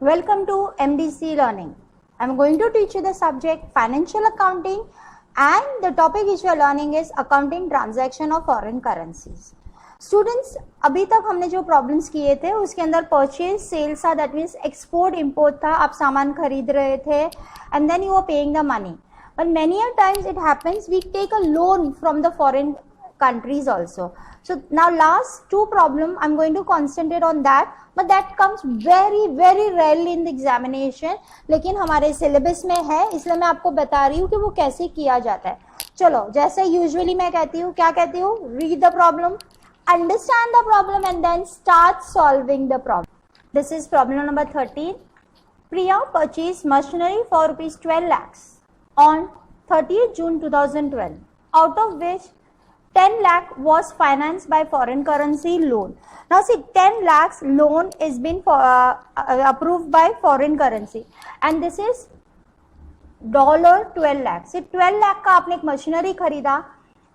Welcome to MDC Learning. I am going to teach you the subject Financial Accounting and the topic which we are learning is Accounting Transaction of Foreign Currencies. Students, अभी तक हमने जो problems किए थे उसके अंदर purchase sales था, that means export import था, आप सामान खरीद रहे थे and then you are paying the money. But many times it happens we take a loan from the foreign countries also. So now last two problem I'm going to concentrate on that, but that comes very rarely in the examination, लेकिन हमारे syllabus में है इसलिए मैं आपको बता रही हूँ कि वो कैसे किया जाता है. चलो जैसे यूजुअली मैं कहती हूँ, क्या कहती हूँ, read the problem, understand the problem and then start solving the problem. This is problem number 13. Priya purchased machinery for rupees 12 lakhs on 30th June 2012, out of which 10 lakh was financed by foreign currency loan. Now see, 10 lakhs loan is been approved by foreign currency and this is $12 lakh. See 12 lakh का आपने एक machinery खरीदा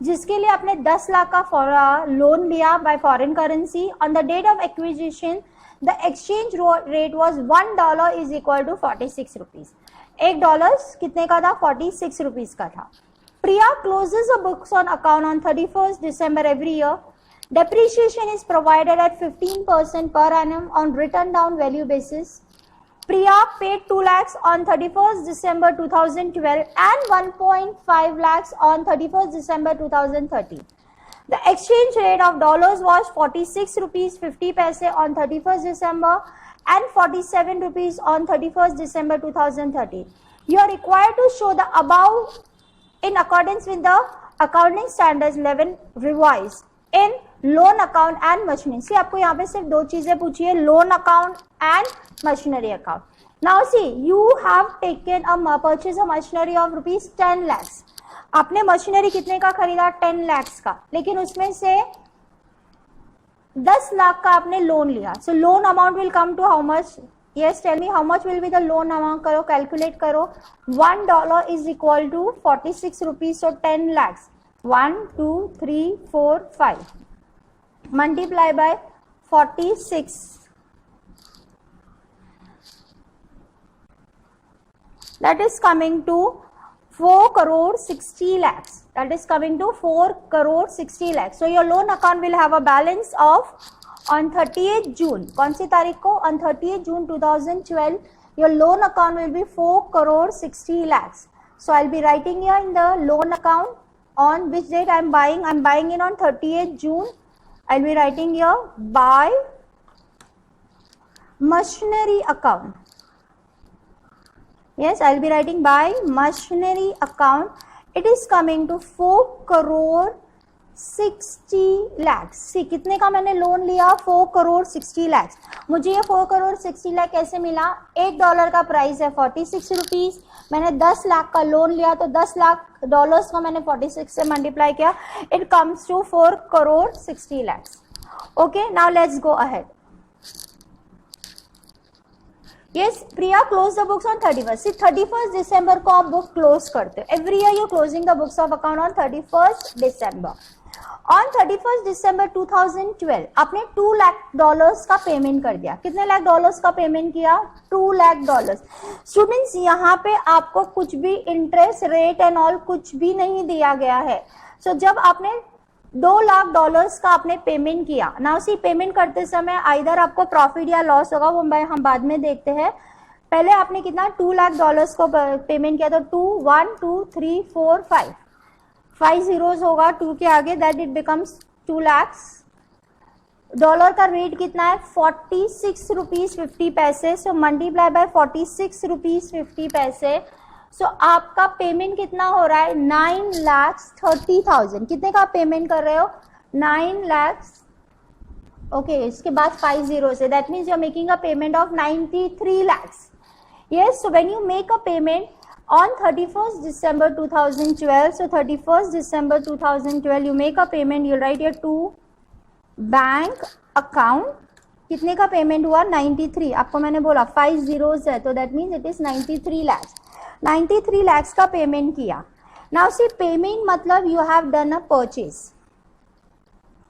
जिसके लिए आपने 10 लाख का loan लिया by foreign currency. On the date of acquisition the exchange rate was $1 is equal to 46 rupees. $1 कितने का था? 46 rupees का था. Priya closes the books on account on 31st December every year. Depreciation is provided at 15% per annum on written down value basis. Priya paid 2 lakhs on 31st December 2012 and 1.5 lakhs on 31st December 2013. The exchange rate of dollars was 46 rupees 50 paise on 31st December and 47 rupees on 31st December 2013. You are required to show the above in accordance with the accounting standards 11 revised in loan account and machinery. See, आपको यहाँ पे सिर्फ दो चीजें पूछी है, loan account and machinery account. Now see, you have taken a purchase a machinery of rupees 10 lakhs. आपने machinery कितने का खरीदा? 10 lakhs का, लेकिन उसमें से 10 लाख का आपने लोन लिया. So loan amount will come to how much? Yes, tell me how much will be the loan amount. करो, calculate करो. $1 is equal to 46 rupees, so 10 lakhs. 1, 2, 3, 4, 5. Multiply by 46. That is coming to 4 crore 60 lakhs. That is coming to 4 crore 60 lakhs. So your loan account will have a balance of on 30th June, कौन सी तारीख को? On 30th June 2012, your loan account will be 4 crore 60 lakhs. So I'll be writing here in the loan account on which date I'm buying. I'm buying it on 30th June. I'll be writing here buy machinery account. Yes, I'll be writing buy machinery account. It is coming to 4 crore 60 lakhs. सी कितने का मैंने loan लिया? 4 crore 60 lakhs. मुझे ये 4 करोड़ 60 लाख कैसे मिला? $1 का price है 46 रुपीज. मैंने 10 लाख का लोन लिया तो 10 लाख डॉलर्स को मैंने 46 से मल्टीप्लाई किया. It comes to 4 crore 60 lakhs. Okay, now let's go ahead. Yes, Priya closed the books on 31st. See, 31st December को आप बुक क्लोज करते हो. Every year you closing the books of account on 31st December. On 31st December 2012 आपने $2 लाख का payment कर दिया. कितने lakh dollars का पेमेंट किया? $2 लाख. स्टूडेंट्स, यहाँ पे आपको कुछ भी इंटरेस्ट रेट एंड ऑल कुछ भी नहीं दिया गया है. सो जब आपने $2 लाख का आपने पेमेंट किया, नाउ सी पेमेंट करते समय आइदर आपको प्रॉफिट या लॉस होगा, वो हम बाद में देखते हैं. पहले आपने कितना? $2 लाख को पेमेंट किया, तो 2 1 2 3 4 5 zeros होगा 2 के आगे, that it becomes 2 lakhs. Dollar का रेट कितना है? 46 रुपीज 50 पैसे. सो मल्टीप्लाई बाय 46 रुपीज 50 पैसे. सो आपका पेमेंट कितना हो रहा है? 9,30,000. कितने का पेमेंट कर रहे हो? 9 lakhs. ओके, इसके बाद 5 zeros है, that means you are making a payment of 93 lakhs. Yes, so when you make a payment on 31st December 2012, so 31st December 2012 you make a payment, you write here to bank account. कितने का payment हुआ? 93. आपको मैंने बोला 5 zeros है, तो that means it is 93 lakhs. 93 lakhs का payment किया. Now see, payment मतलब you have done a purchase.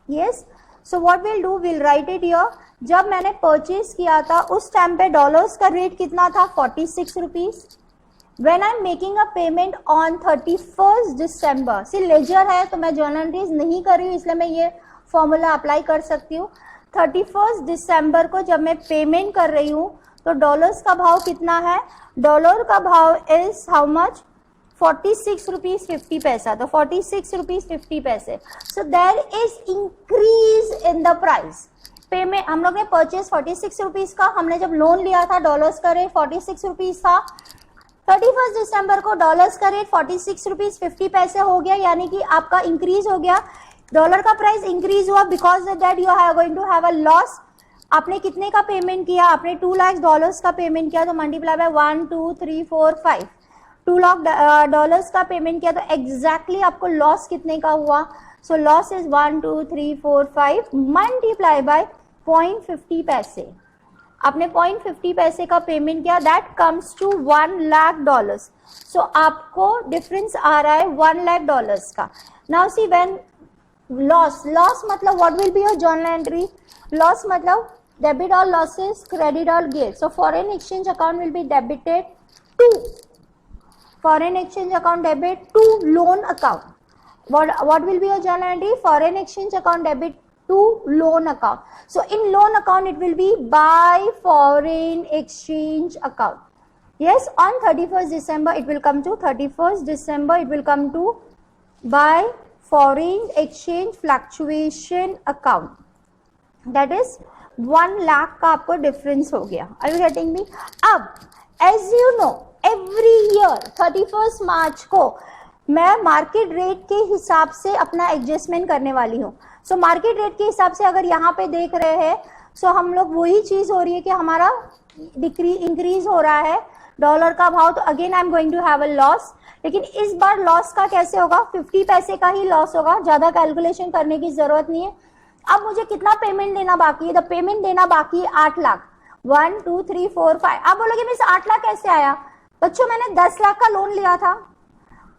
Yes, so what will do, will write it here. जब मैंने परचेज किया था उस टाइम पे डॉलर्स का रेट कितना था, 46 rupees. When I'm making a payment on 31st December, see ledger है तो मैं जर्नल एंट्रीज नहीं कर रही हूँ, इसलिए मैं ये फॉर्मूला अप्लाई कर सकती हूँ। 31st दिसंबर को जब मैं पेमेंट कर रही हूँ तो डॉलर्स का भाव कितना है, डॉलर का भाव इज हाउ मच, 46 रुपीज 50 पैसा, तो 46 रुपीज 50 पैसे। So there is increase in the price. Payment हम लोग ने परचेज 46 रुपीज का, हमने जब लोन लिया था डॉलर्स का रेट 46 रुपीज था। 31 दिसंबर को डॉलर्स का रेट 46 रुपीज 50 पैसे हो गया, यानी कि आपका इंक्रीज हो गया, डॉलर का प्राइस इंक्रीज हुआ। Because of that you are going to have a loss. आपने कितने का पेमेंट किया, आपने 2 लाख डॉलर्स का पेमेंट किया, तो मल्टीप्लाई बाय 1 2 3 4 5, 2 लाख डॉलर्स का पेमेंट किया, तो एग्जैक्टली आपको लॉस कितने का हुआ। So loss is 1 2 3 4 5 multiply by 0.50 पैसे। आपने 0.50 पैसे का पेमेंट किया, that comes to 1 lakh dollars. So आपको डिफरेंस आ रहा है 1 लाख डॉलर्स का। Now see when loss, loss मतलब what will be your journal entry, loss मतलब debit all losses, credit all gain. So foreign exchange account will be debited to foreign exchange account debit to loan account. what will be your journal entry, foreign exchange account debit to loan account. So in loan account it will be by foreign exchange account. Yes, on 31st December it will come to 31st December it will come to by foreign exchange fluctuation account. That is 1 lakh का आपको difference हो गया। Are you getting me? अब as you know every year 31st मार्च को मैं market rate के हिसाब से अपना एडजस्टमेंट करने वाली हूँ। सो मार्केट रेट के हिसाब से अगर यहाँ पे देख रहे हैं, सो हम लोग वही चीज हो रही है कि हमारा इंक्रीज हो रहा है डॉलर का भाव, तो again I am going to have a loss. लेकिन इस बार लॉस का कैसे होगा, 50 पैसे का ही लॉस होगा, ज्यादा कैलकुलेशन करने की जरूरत नहीं है। अब मुझे कितना पेमेंट देना बाकी है, द पेमेंट देना बाकी है 8 लाख। 1 2 3 4 5। आप बोलोगे मिस 8 लाख कैसे आया, बच्चों मैंने 10 लाख का लोन लिया था,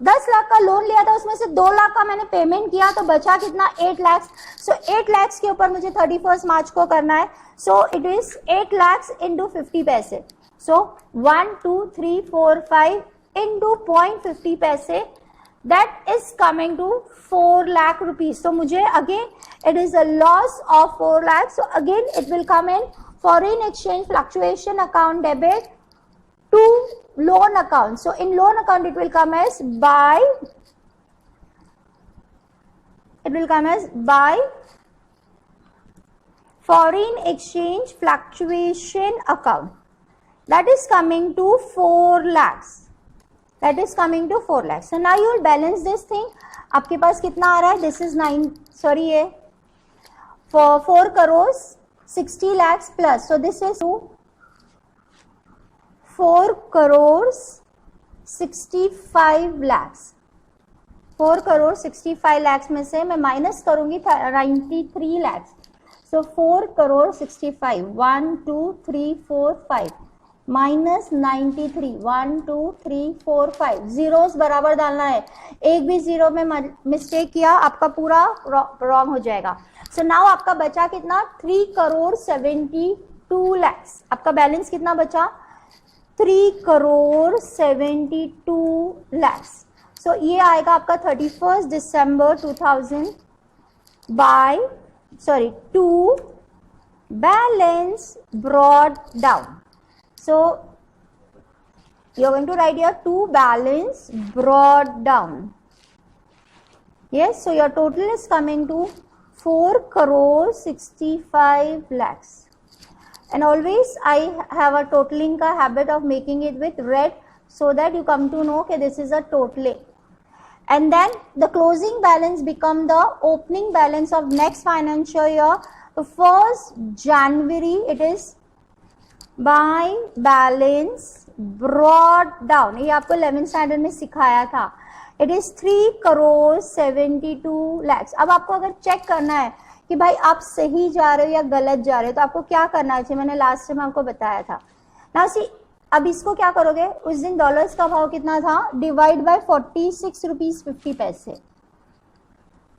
10 लाख का लोन लिया था, उसमें से 2 लाख का मैंने पेमेंट किया, तो बचा कितना, 8 लाख। सो 8 लाख के ऊपर मुझे 31 मार्च को करना है। So it is 8 lakh into 50 पैसे। सो 1 2 3 4 5 इंटू 0.50 पैसे, that is coming to 4 lakh rupees. तो मुझे again it is a loss of 4 lakh. So again it will come in foreign exchange fluctuation account debit to loan account. So in loan account it will come as by foreign exchange fluctuation account. That is coming to 4 lakhs. That is coming to 4 lakhs. So now you will balance this thing. आपके पास कितना आ रहा है, this is 9 sorry ये 4 crores 60 lakhs plus. So this is 4 crores 65 lakhs। 4 crore 65 lakhs में से मैं minus करूंगी 93 lakhs। सो 4 करोड़ 65, 1 2 3 4 5 माइनस 93, 1 2 3 4 5, जीरोस बराबर डालना है। एक भी जीरो में मिस्टेक किया आपका पूरा रॉन्ग हो जाएगा। सो नाउ आपका बचा कितना, 3 करोड़ 72 lakhs। आपका बैलेंस कितना बचा, 3 करोड़ 72 lakhs। सो ये आएगा आपका 31st दिसंबर 2000 by to balance brought down. So you are going to write here to balance brought down. Yes, so your total is coming to 4 crore 65 lakhs। And always I have a totaling ka habit of making it with red so that you come to know that this is a totaling. And then the closing balance become the opening balance of next financial year. So 1st January it is by balance brought down. ये आपको 11th standard में सिखाया था। It is 3 crore 72 lakhs। अब आपको अगर check करना है कि भाई आप सही जा रहे हो या गलत जा रहे हो, तो आपको क्या करना चाहिए, मैंने लास्ट टाइम आपको बताया था ना। सी अब इसको क्या करोगे, उस दिन डॉलर्स का भाव कितना था, डिवाइड बाय 46 रुपीज 50 पैसे।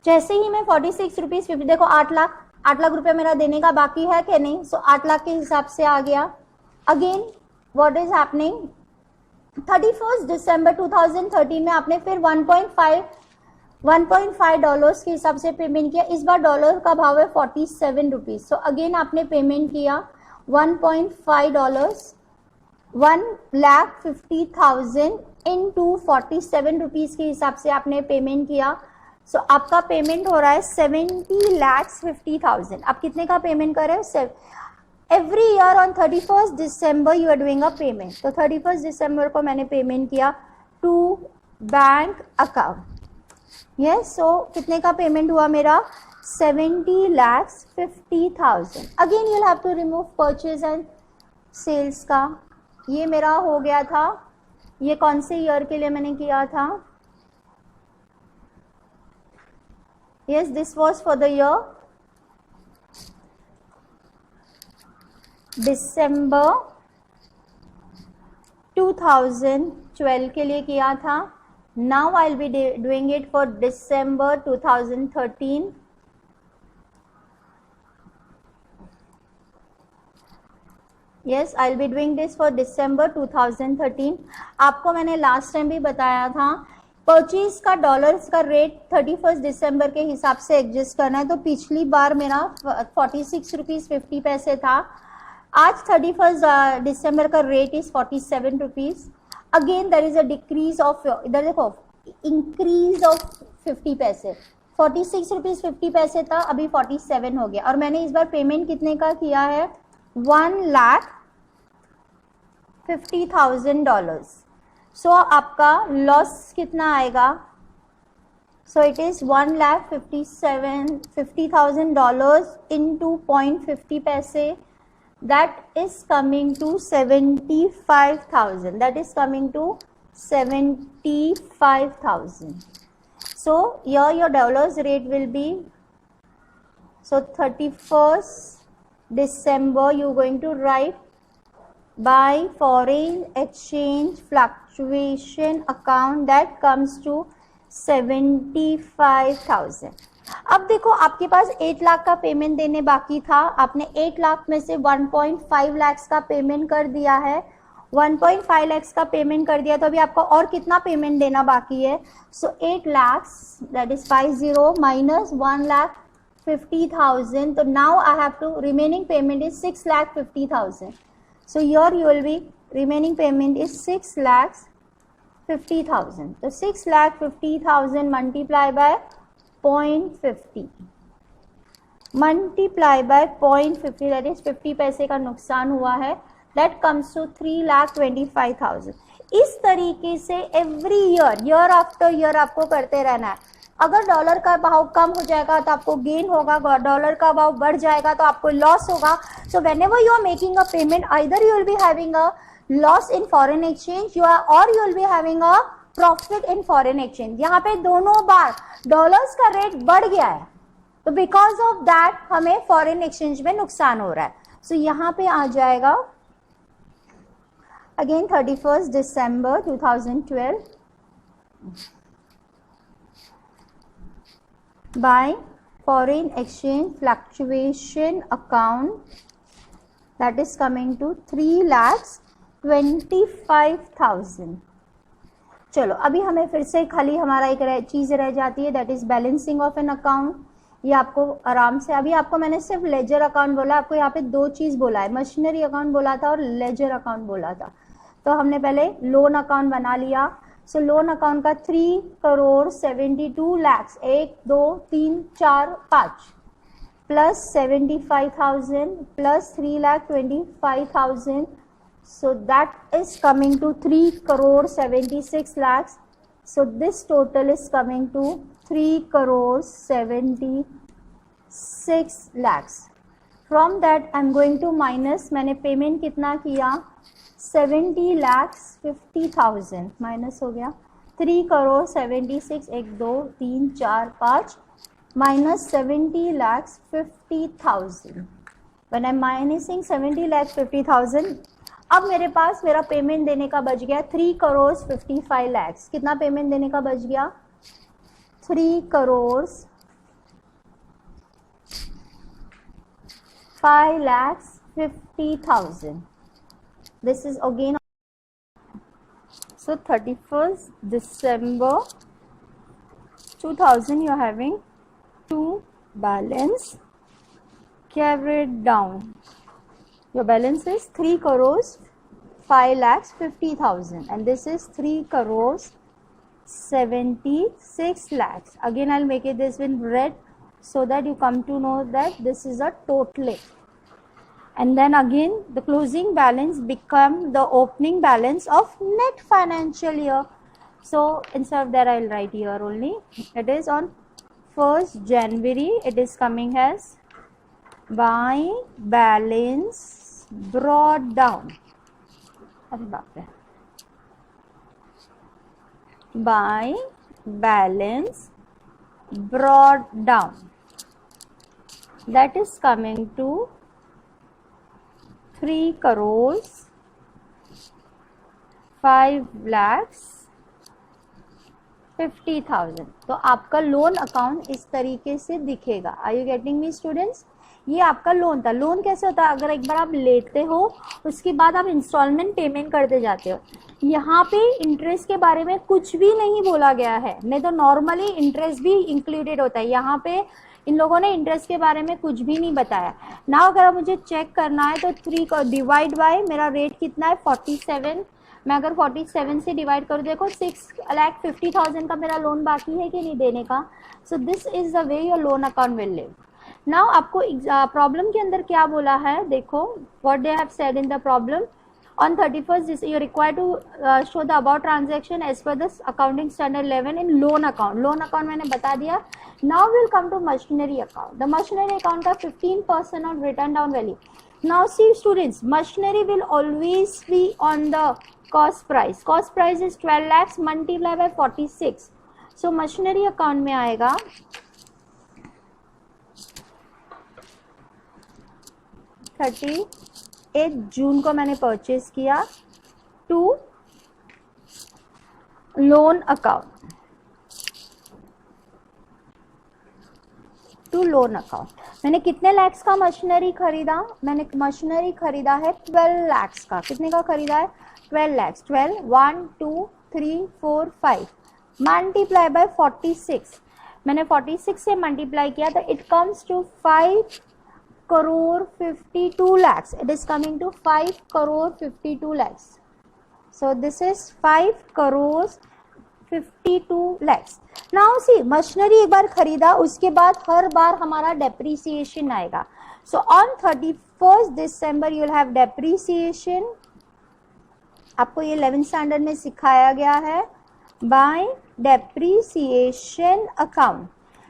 जैसे ही मैं 46 रुपीज 50, देखो 8 लाख 8 लाख रुपए मेरा देने का बाकी है कि नहीं, सो 8 लाख के हिसाब से आ गया। अगेन व्हाट इज हैपनिंग, 31 दिसंबर 2013 में आपने फिर 1.5 डॉलर्स के हिसाब से पेमेंट किया। इस बार डॉलर का भाव है 47 रुपीज। सो अगेन आपने पेमेंट किया 1.5 डॉलर्स, 1,50,000 इंटू 47 रुपीज के हिसाब से आपने पेमेंट किया। सो आपका पेमेंट हो रहा है 70,50,000। आप कितने का पेमेंट कर रहे हो? Every year on 31 December you are doing a payment. तो 31 दिसंबर को मैंने पेमेंट किया to bank account. Yes, so कितने का पेमेंट हुआ मेरा? 70,50,000। Again you have to remove purchase and sales का। ये मेरा हो गया था, ये कौन से ईयर के लिए मैंने किया था? Yes, this was for the year December 2012 के लिए किया था। Now I will be doing it for December 2013। Yes, I will be doing this for December 2013। आपको मैंने लास्ट टाइम भी बताया था परचेज का डॉलर्स का रेट 31 दिसंबर के हिसाब से एडजस्ट करना है। तो पिछली बार मेरा 46 रुपीज 50 पैसे था, आज 31 दिसंबर का rate is 47 rupees. Again there is a decrease of, इधर देखो, इंक्रीज ऑफ 50 पैसे। 46 रुपीज 50 पैसे था, अभी 47 हो गया। और मैंने इस बार पेमेंट कितने का किया है? 1,50,000 डॉलर्स। सो आपका लॉस कितना आएगा? सो इट इज 1,50,000 डॉलर्स इंटू 0.50 पैसे, that is coming to 75,000. That is coming to 75,000. So here your dollars rate will be, so 31st December you going to write by foreign exchange fluctuation account that comes to 75,000. अब देखो आपके पास 8 लाख का payment देने बाकी था, आपने 8 लाख में से 1.5 लाख का पेमेंट कर दिया है। 1.5 लाख का पेमेंट कर दिया, तो अभी आपको और कितना पेमेंट देना बाकी है? So 8 lakh that is 50 minus 1,50,000। तो now I have to, remaining payment is 6,50,000। So your you will be remaining payment is 6,50,000। तो 6,50,000 multiply by 0.50 multiply by 0.50, that is 50 पैसे का नुकसान हुआ है। That comes to 3,25,000। इस तरीके से एवरी ईयर आफ्टर ईयर आपको करते रहना है। अगर डॉलर का भाव कम हो जाएगा तो आपको गेन होगा, डॉलर का भाव बढ़ जाएगा तो आपको लॉस होगा। So whenever you are making a payment, either you will be having a loss in foreign exchange or you will be having a profit in foreign exchange. यहाँ पे दोनों बार डॉलर्स का रेट बढ़ गया है, तो because of that हमें foreign exchange में नुकसान हो रहा है। सो यहाँ पे आ जाएगा again 31 December 2012 by foreign exchange fluctuation account that is coming to 3,25,000। चलो अभी हमें फिर से खाली हमारा एक चीज रह जाती है, that is balancing of an account. ये आपको आराम से, अभी आपको मैंने सिर्फ लेजर अकाउंट बोला, आपको यहाँ पे दो चीज बोला है, मशीनरी अकाउंट बोला था और लेजर अकाउंट बोला था। तो हमने पहले लोन अकाउंट बना लिया। सो लोन अकाउंट का 3,72 lakh 1 2 3 4 5 plus 75,000 plus 3,25,000, so that is coming to 3,76 lakhs. So this total is coming to 3,76 lakhs. From that I'm going to minus, मैंने पेमेंट कितना किया? 70,50,000 माइनस हो गया 3,76 1 2 3 4 5 minus 70,50,000. When I'm minusing 70,50,000, अब मेरे पास मेरा पेमेंट देने का बच गया 3,55 लाख। कितना पेमेंट देने का बच गया? 3,55 5,50,000. This is again, so 31st December 2000 you are having to balance carried down. Your balance is 3 crores 5,50,000 and this is 3 crores 76 lakhs. Again I'll make it this in red so that you come to know that this is a totaling. And then again the closing balance become the opening balance of net financial year. So instead of that I'll write here only. It is on 1st January. It is coming as by balance brought down. By balance brought down. That is coming to 3 crores 5,50,000. तो आपका loan account इस तरीके से दिखेगा. Are you getting me students? ये आपका loan था. Loan कैसे होता है? अगर एक बार आप लेते हो उसके बाद आप इंस्टॉलमेंट पेमेंट करते जाते हो. यहाँ पे इंटरेस्ट के बारे में कुछ भी नहीं बोला गया है, नहीं तो नॉर्मली इंटरेस्ट भी इंक्लूडेड होता है. यहाँ पे इन लोगों ने इंटरेस्ट के बारे में कुछ भी नहीं बताया. ना अगर मुझे चेक करना है तो 3 को डिवाइड बाय, मेरा रेट कितना है 47. मैं अगर 47 से डिवाइड करूँ, देखो 6,50,000 का मेरा लोन बाकी है कि नहीं देने का. So this is the way your loan account will live. Now आपको प्रॉब्लम के अंदर क्या बोला है, देखो what they have said in the problem. On 31st, you are required to show the above transaction as per the accounting standard 11 in loan account. Loan account मैंने बता दिया. Now we will come to machinery account. The machinery account का 15% on written down value. Now see students, machinery will always be on the cost price. Cost price is 12 lakhs multiply by 46. So machinery account में आएगा 8 जून को मैंने purchase किया to loan account. मैंने कितने लैक्स का machinery खरीदा? मैंने मशीनरी खरीदा है 12 लैक्स का. कितने का खरीदा है? 12 लैक्स. 12 1 2 3 4 5 multiply bye 46. मैंने 46 से मल्टीप्लाई किया तो it comes to 5 crore 52 lakhs. It is coming to 5 crore 52 lakhs. So this is 5 crores 52 lakhs. Now see, machinery एक बार खरीदा उसके बाद हर बार हमारा डेप्रीसिएशन आएगा. So on 31st December you will have depreciation. आपको ये 11th स्टैंडर्ड में सिखाया गया है by depreciation account.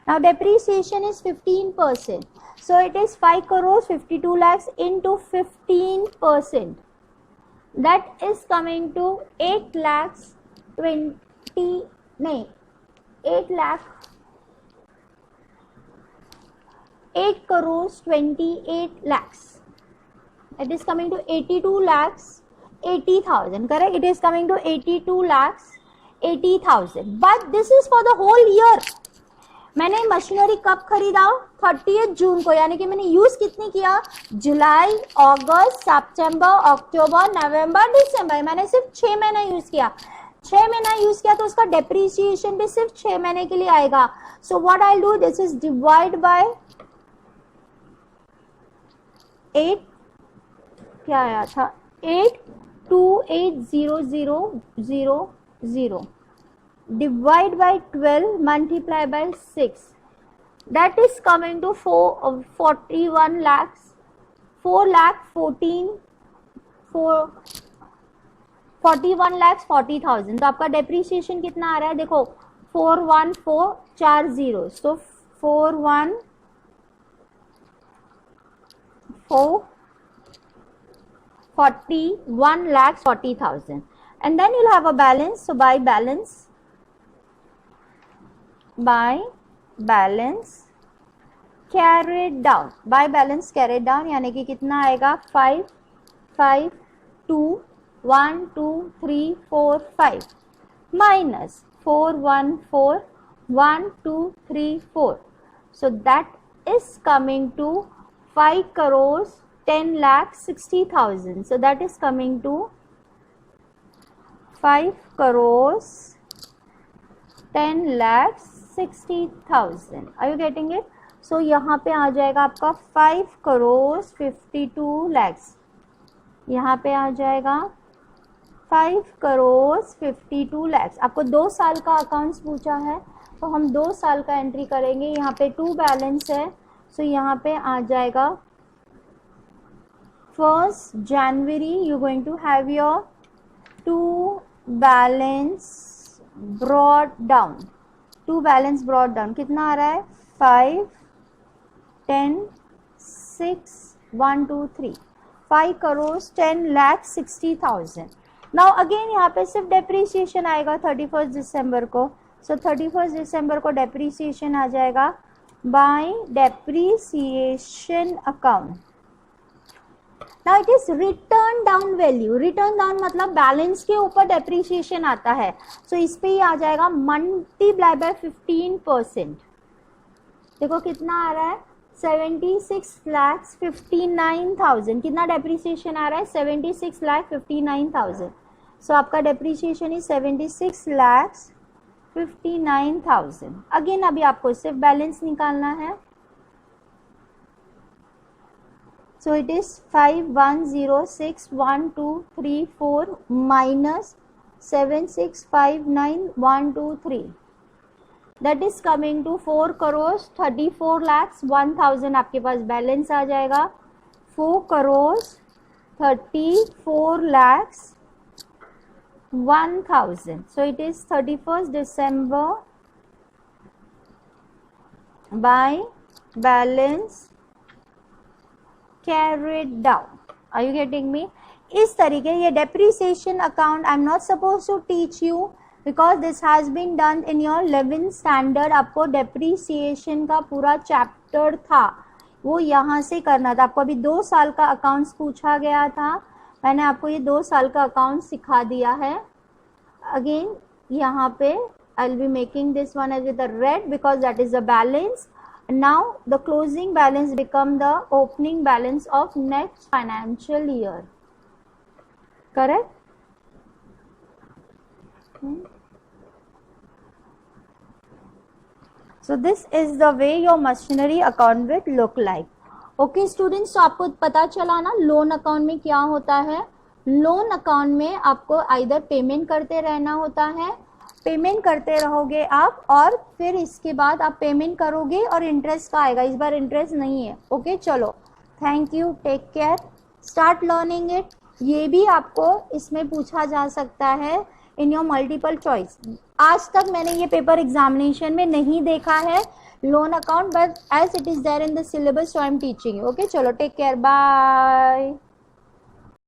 Now depreciation is 15%. So it is 5 crores 52 lakhs into 15%. That is coming to 8 lakhs 8 crores 28 lakhs. It is coming to 82 lakhs 80,000. Correct? It is coming to 82 lakhs 80,000. But this is for the whole year. मैंने machinery कब खरीदा? 30 जून को. यानी कि मैंने use कितनी किया? जुलाई, अगस्त, सितंबर, अक्टूबर, नवंबर, दिसंबर. मैंने सिर्फ 6 महीना यूज किया. 6 महीना यूज किया तो उसका डेप्रीसिएशन भी सिर्फ 6 महीने के लिए आएगा. So what I do, this is divide by 8. क्या आया था? 828000 divide by 12 multiply by 6. That is coming to 41 lakhs 41 lakhs 40,000. तो आपका डेप्रीसिएशन कितना आ रहा है? देखो 41440. so 41 lakhs 40,000. And then you'll have a balance. So by balance carried down. by balance carried down यानी कि कितना आएगा? 5 5 2 1 2 3 4 5 minus 4 1 4 1 2 3 4. So that is coming to 5 crores 10 lakh 60,000. So that is coming to 5 crores 10 lakh 60,000. Are you getting it? So यहाँ पे आ जाएगा आपका 5 crores 52 lakhs. यहाँ पे आ जाएगा 5 crores 52 lakhs. आपको 2 साल का अकाउंट्स पूछा है तो हम 2 साल का एंट्री करेंगे. यहाँ पे 2 बैलेंस है, सो यहाँ पे आ जाएगा 1st January you going to have your 2 balance brought down. 2 balance brought down कितना आ रहा है? 5 10 6 1 2 3 5 crores 10 lakh 60,000. नाउ अगेन यहाँ पे सिर्फ डेप्रीसिएशन आएगा 31 दिसंबर को. सो 31 दिसंबर को डेप्रीसिएशन आ जाएगा by depreciation account. Now it is written down value. Written down मतलब बैलेंस के ऊपर डेप्रीसिएशन आता है. सो इस पे ही आ जाएगा मल्टीप्लाई बाय 15%. देखो कितना आ रहा है? 76,59,000. कितना डेप्रीसिएशन आ रहा है? 76,59,000. सो आपका डेप्रीसिएशन इज 76,59,000. अगेन अभी आपको सिर्फ बैलेंस निकालना है. So it is 51061234 minus 7659,123. That is coming to 4 crores 34 lakhs 1,000. आपके पास बैलेंस आ जाएगा 4 crores 34 lakhs 1,000. So it is 31st December by balance carried down. Are you getting me? इस तरीके ये depreciation account I am not supposed to teach you because this has been done in your 11th standard. आपको depreciation का पूरा chapter था वो यहाँ से करना था. आपको अभी 2 साल का अकाउंट्स पूछा गया था. मैंने आपको ये 2 साल का अकाउंट सिखा दिया है. अगेन यहाँ पे I will be making this one as the red because that is the balance. Now the closing balance become the opening balance of next financial year. Correct? So this is the way your machinery account will look like. Okay students, तो आपको पता चला ना loan account में क्या होता है. Loan account में आपको आइदर पेमेंट करते रहना होता है, पेमेंट करते रहोगे आप और फिर इसके बाद आप पेमेंट करोगे और इंटरेस्ट का आएगा. इस बार इंटरेस्ट नहीं है. ओके चलो, thank you, take care, start learning it. ये भी आपको इसमें पूछा जा सकता है इन योर मल्टीपल चॉइस. आज तक मैंने ये पेपर एग्जामिनेशन में नहीं देखा है loan account, but as it is there in the syllabus so I am teaching you. Okay चलो, टेक केयर, बाय.